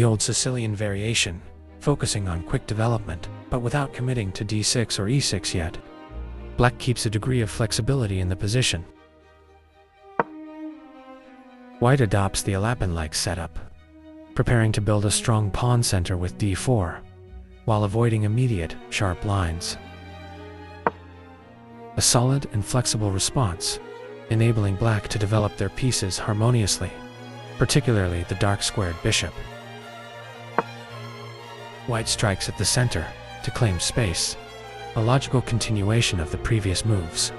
The old Sicilian variation, focusing on quick development, but without committing to d6 or e6 yet. Black keeps a degree of flexibility in the position. White adopts the Alapin-like setup, preparing to build a strong pawn center with d4, while avoiding immediate, sharp lines. A solid and flexible response, enabling Black to develop their pieces harmoniously, particularly the dark-squared bishop. White strikes at the center to claim space, a logical continuation of the previous moves.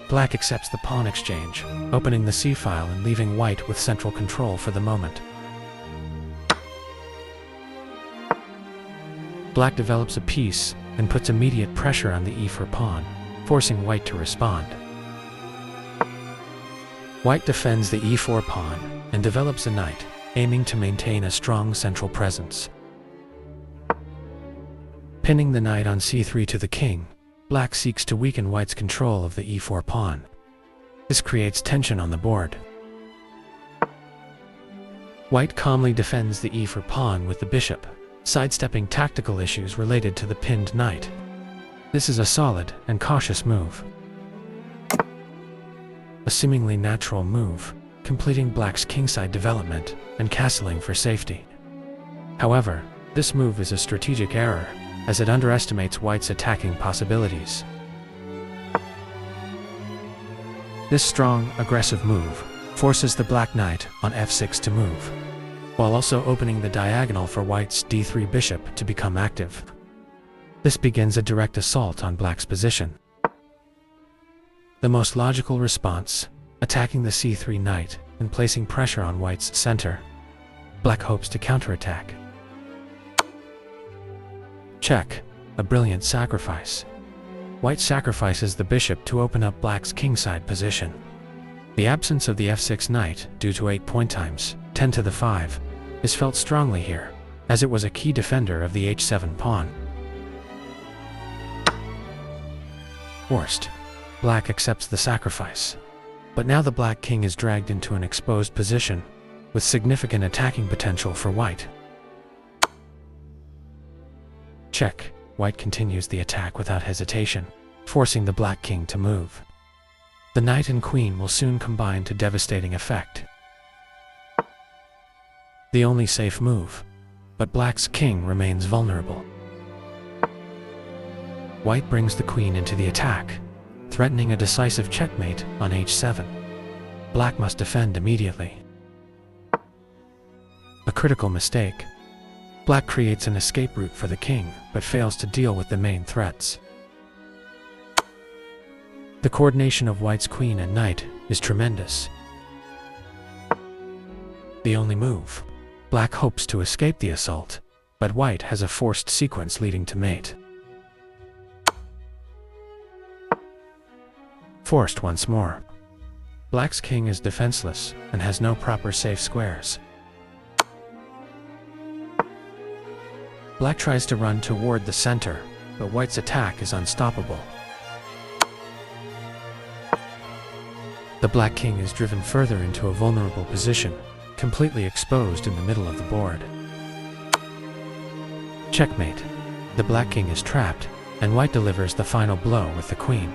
Black accepts the pawn exchange, opening the c-file and leaving White with central control for the moment. Black develops a piece and puts immediate pressure on the e4 pawn, forcing White to respond. White defends the e4 pawn and develops a knight, aiming to maintain a strong central presence. Pinning the knight on c3 to the king, Black seeks to weaken White's control of the e4 pawn. This creates tension on the board. White calmly defends the e4 pawn with the bishop, sidestepping tactical issues related to the pinned knight. This is a solid and cautious move. A seemingly natural move, completing Black's kingside development and castling for safety. However, this move is a strategic error, as it underestimates White's attacking possibilities. This strong, aggressive move forces the Black knight on f6 to move, while also opening the diagonal for White's d3 bishop to become active. This begins a direct assault on Black's position. The most logical response, attacking the c3 knight and placing pressure on White's center. Black hopes to counterattack. Check, a brilliant sacrifice. White sacrifices the bishop to open up Black's kingside position. The absence of the f6 knight, due to 8 point times, 10 to the 5, is felt strongly here, as it was a key defender of the h7 pawn. Forced, Black accepts the sacrifice. But now the Black king is dragged into an exposed position, with significant attacking potential for White. Check, White continues the attack without hesitation, forcing the Black king to move. The knight and queen will soon combine to devastating effect. The only safe move, but Black's king remains vulnerable. White brings the queen into the attack, threatening a decisive checkmate on h7. Black must defend immediately. A critical mistake. Black creates an escape route for the king, but fails to deal with the main threats. The coordination of White's queen and knight is tremendous. The only move. Black hopes to escape the assault, but White has a forced sequence leading to mate. Forced once more. Black's king is defenseless and has no proper safe squares. Black tries to run toward the center, but White's attack is unstoppable. The Black king is driven further into a vulnerable position, completely exposed in the middle of the board. Checkmate. The Black king is trapped, and White delivers the final blow with the queen.